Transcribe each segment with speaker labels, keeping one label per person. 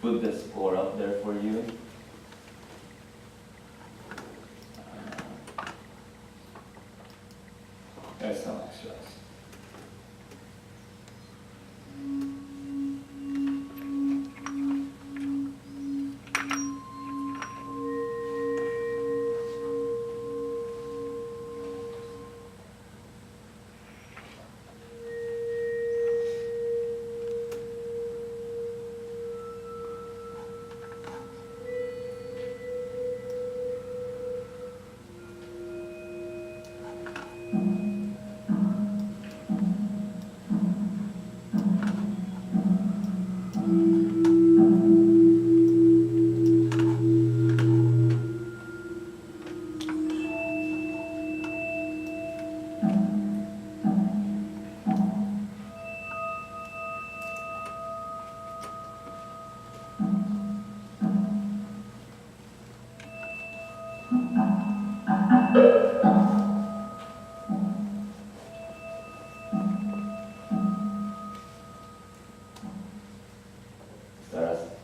Speaker 1: put the score up there for you. There's some extras.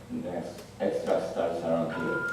Speaker 1: Next extra starts around here.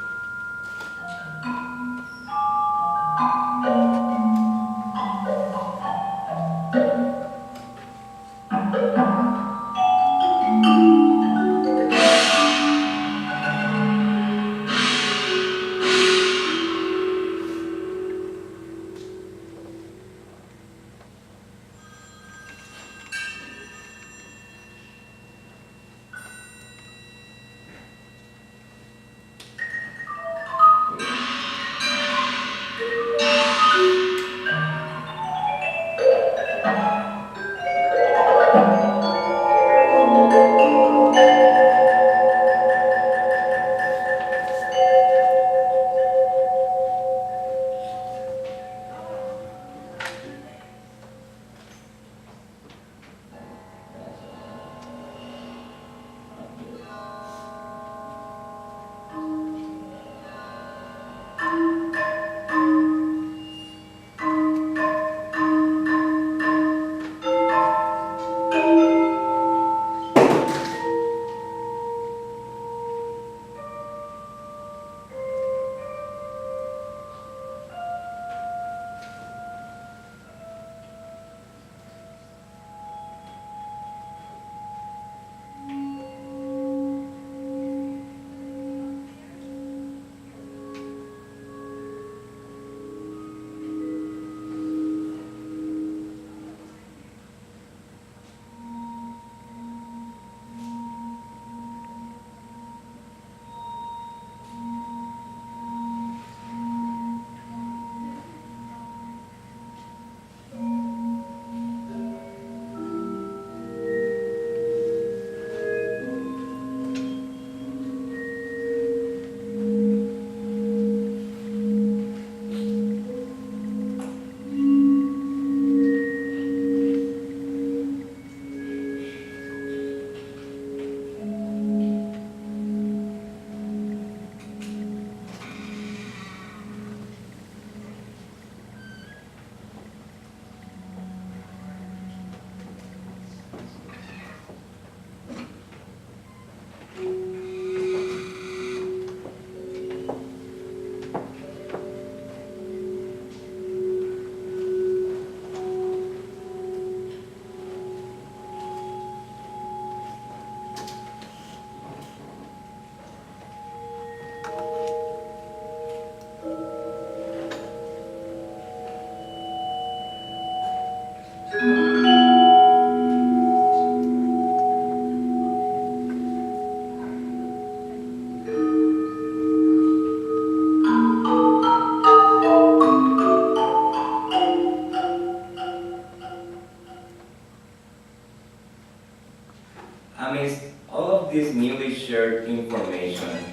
Speaker 1: Amidst all of this newly shared information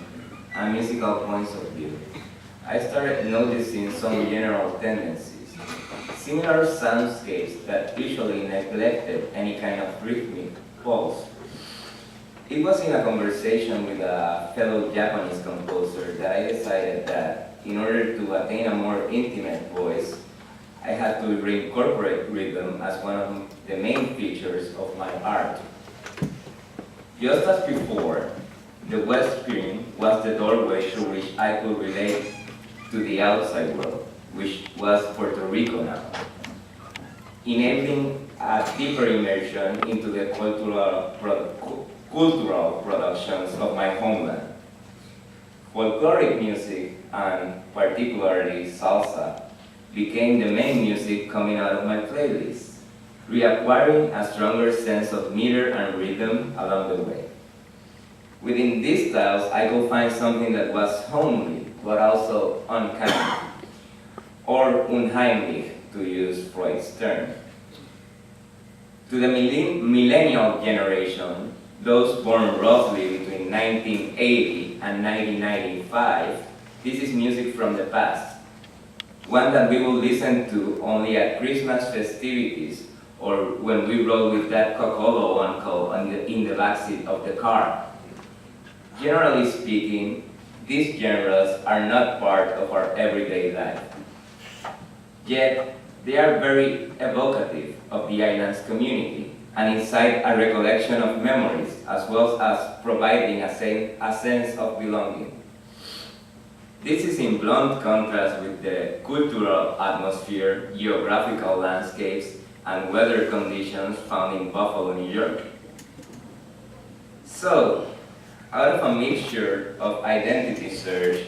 Speaker 1: and musical points of view, I started noticing some general tendencies, similar soundscapes that usually neglected any kind of rhythmic pulse. It was in a conversation with a fellow Japanese composer that I decided that in order to attain a more intimate voice, I had to reincorporate rhythm as one of the main features of my art. Just as before, The West Screen was the doorway through which I could relate to the outside world, which was Puerto Rico now, enabling a deeper immersion into the cultural productions of my homeland. Folkloric music, and particularly salsa, became the main music coming out of my playlist, reacquiring a stronger sense of meter and rhythm along the way. Within these styles, I could find something that was homely, but also uncanny, or unheimlich, to use Freud's term. To the millennial generation, those born roughly between 1980 and 1995, this is music from the past, one that we will listen to only at Christmas festivities or when we rode with that Cocolo uncle in the backseat of the car. Generally speaking, these genres are not part of our everyday life. Yet, they are very evocative of the island's community and incite a recollection of memories, as well as providing a sense of belonging. This is in blunt contrast with the cultural atmosphere, geographical landscapes, and weather conditions found in Buffalo, New York. So, out of a mixture of identity search,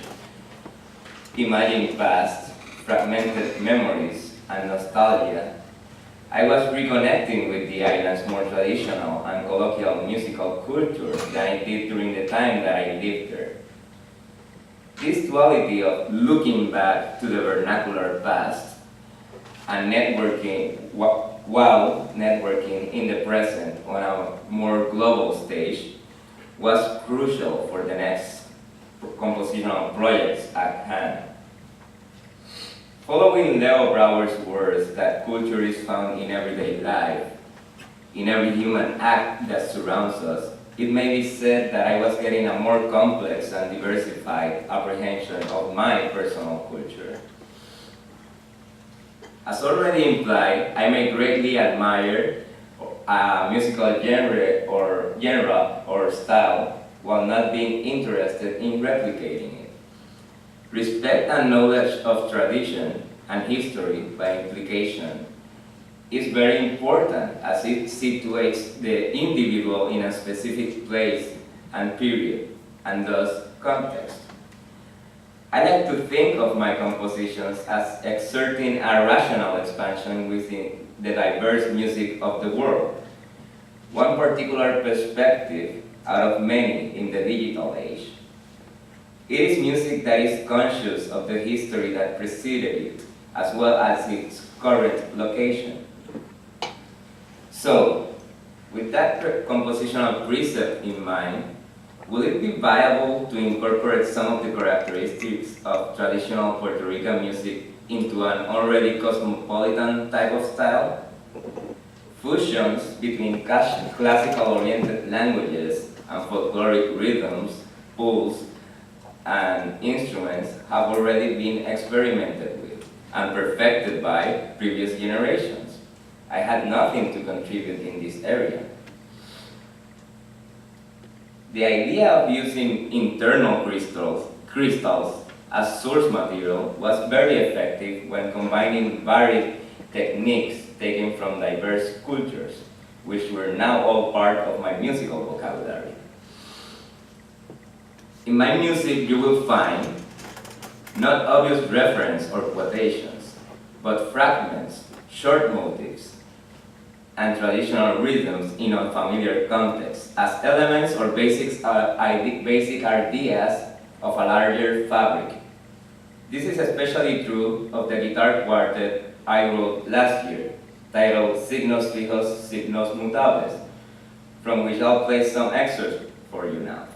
Speaker 1: imagined past, fragmented memories, and nostalgia, I was reconnecting with the island's more traditional and colloquial musical culture than I did during the time that I lived there. This duality of looking back to the vernacular past and networking while networking in the present on a more global stage was crucial for the next compositional projects at hand. Following Leo Brouwer's words that culture is found in everyday life, in every human act that surrounds us, it may be said that I was getting a more complex and diversified apprehension of my personal culture. As already implied, I may greatly admire a musical genre or style while not being interested in replicating it. Respect and knowledge of tradition and history by implication is very important as it situates the individual in a specific place and period, and thus context. I like to think of my compositions as exerting a rational expansion within the diverse music of the world. One particular perspective out of many in the digital age. It is music that is conscious of the history that preceded it, as well as its current location. So, with that compositional precept in mind, will it be viable to incorporate some of the characteristics of traditional Puerto Rican music into an already cosmopolitan type of style? Fusions between classical-oriented languages and folkloric rhythms, pulse, and instruments have already been experimented with and perfected by previous generations. I had nothing to contribute in this area. The idea of using internal crystals as source material was very effective when combining varied techniques taken from diverse cultures, which were now all part of my musical vocabulary. In my music, you will find not obvious reference or quotations, but fragments, short motifs, and traditional rhythms in unfamiliar contexts as elements or basic ideas of a larger fabric. This is especially true of the guitar quartet I wrote last year, titled Signos Fijos, Signos Mutables, from which I'll play some excerpts for you now.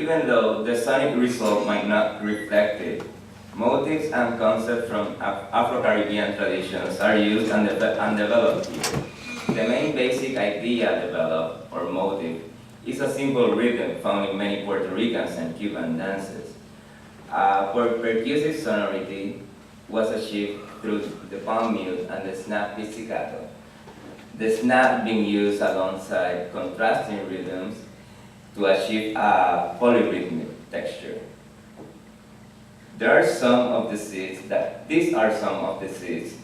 Speaker 1: even though the sonic result might not reflect it. Motifs and concepts from Afro-Caribbean traditions are used and developed here. The main basic idea developed, or motif, is a simple rhythm found in many Puerto Ricans and Cuban dances. Percussive sonority was achieved through the palm mute and the snap pizzicato. The snap being used alongside contrasting rhythms to achieve a polyrhythmic texture. These are some of the seeds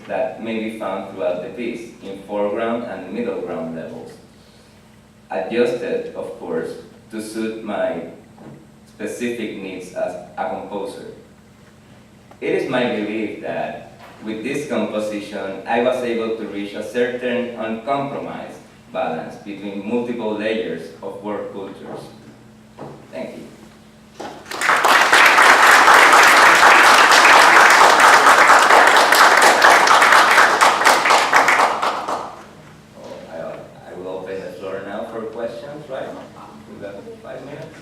Speaker 1: that may be found throughout the piece, in foreground and middle ground levels. Adjusted, of course, to suit my specific needs as a composer. It is my belief that with this composition, I was able to reach a certain uncompromised balance between multiple layers of world cultures. Thank you. I will open the floor now for questions, right? We got 5 minutes.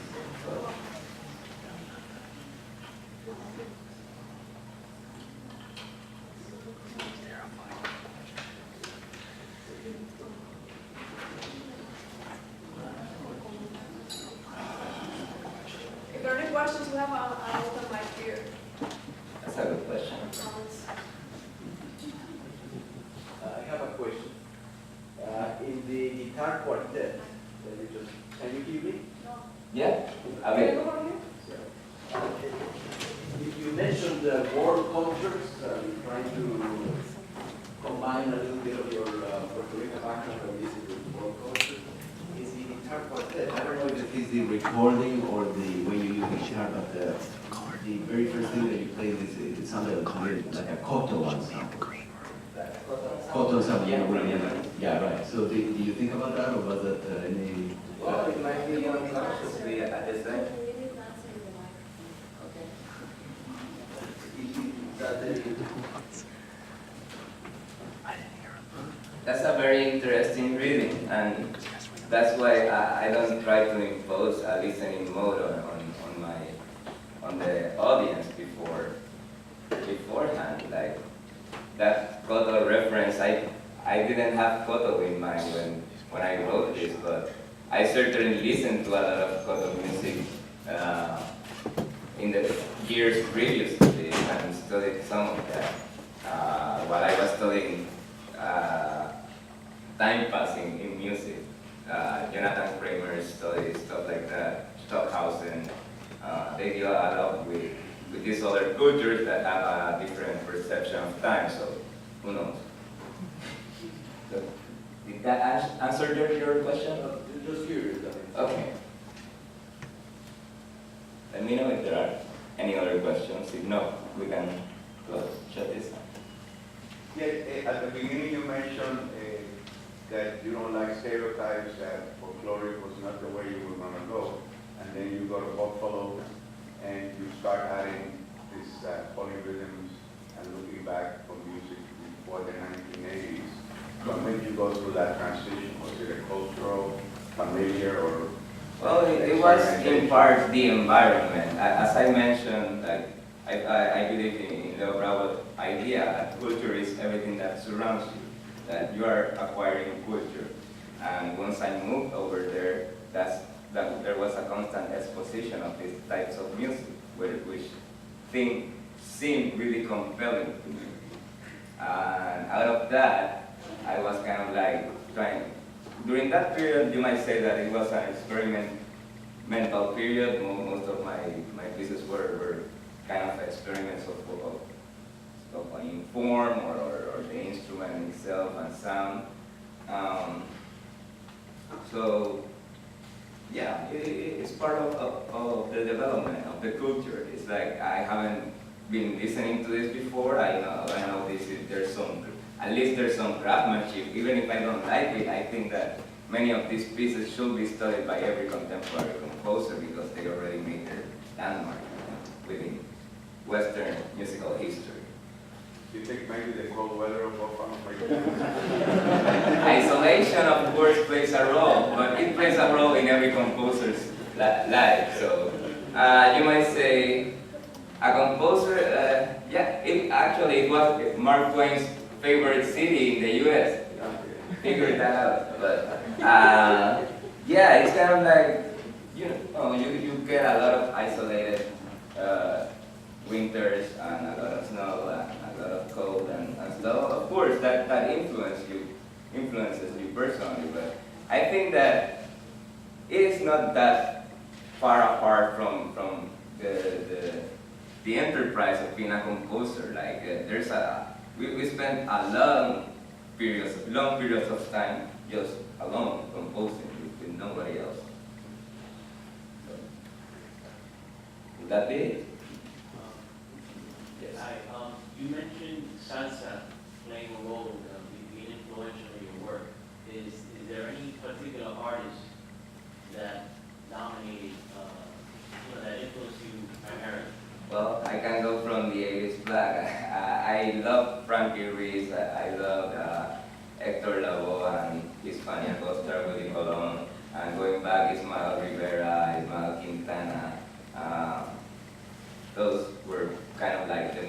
Speaker 2: If there are any questions, we have an open mic here.
Speaker 1: That's a good question.
Speaker 3: I have a question. In the guitar quartet, can you hear me?
Speaker 1: Yeah?
Speaker 2: Can you go over here?
Speaker 3: You mentioned the world cultures, trying to combine a little bit of your Puerto Rican background and this with world culture. Is the guitar quartet, I don't know if it's the recording or the way you use the guitar, but the very first thing that you played, it sounded like a koto one sound. Koto sound, yeah, right. So do you think about that, or was that any?
Speaker 1: Well, it might be unconsciously at this time. That's a very interesting reading, and that's why I don't try to impose a listening mode on the audience beforehand. Like that Koto reference, I didn't have Koto in mind when I wrote this, but I certainly listened to a lot of Koto music in the years previous to this, and studied some of that while I was studying time passing in music. Jonathan Kramer studies stuff like that, Stockhausen. They deal a lot with these other cultures that have a different perception of time, so who knows? So, did that answer your question?
Speaker 3: Just curious.
Speaker 1: Okay. Let me know if there are any other questions. If not, we can shut this down.
Speaker 4: Yeah, at the beginning you mentioned that you don't like stereotypes, that folkloric was not the way you were going to go, and then you go to Buffalo and you start adding these polyrhythms and looking back from music before the 1980s. What made you go through that transition? Was it a cultural, familiar, or?
Speaker 1: Well, it was in part the environment. As I mentioned, like I believe in the Bravo idea that culture is everything that surrounds you, that you are acquiring culture. And once I moved over there, that there was a constant exposition of these types of music, which seemed really compelling to me. And out of that, I was kind of like trying. During that period, you might say that it was an experimental period. Most of my pieces were kind of experiments of in form or the instrument itself and sound. So yeah, it's part of the development of the culture. It's like I haven't been listening to this before. I know at least there's some craftsmanship. Even if I don't like it, I think that many of these pieces should be studied by every contemporary composer because they already made their landmark within Western musical history.
Speaker 4: Do you think maybe the cold weather of Buffalo might
Speaker 1: Isolation, of course, plays a role, but it plays a role in every composer's life. So You might say a composer. Yeah, it was Mark Twain's favorite city in the U.S. Figure that out. But yeah, it's kind of like you get a lot of isolated winters and a lot of snow and a lot of cold and stuff. Of course, that influences you personally. But I think that it is not that far apart from the enterprise of being a composer. Like we spend a long periods of time just alone composing with nobody else. So, would that be it? Yes.
Speaker 5: Hi, you mentioned salsa playing a role, being influential in your work. Is there any particular artist that dominated, that influenced you primarily?
Speaker 1: Well, I can go from the 80s back. I love Frankie Ruiz. I love Hector Lavoe and Hispania Costa with Colón. And going back, Ismael Rivera, Ismael Quintana. Those were kind of like the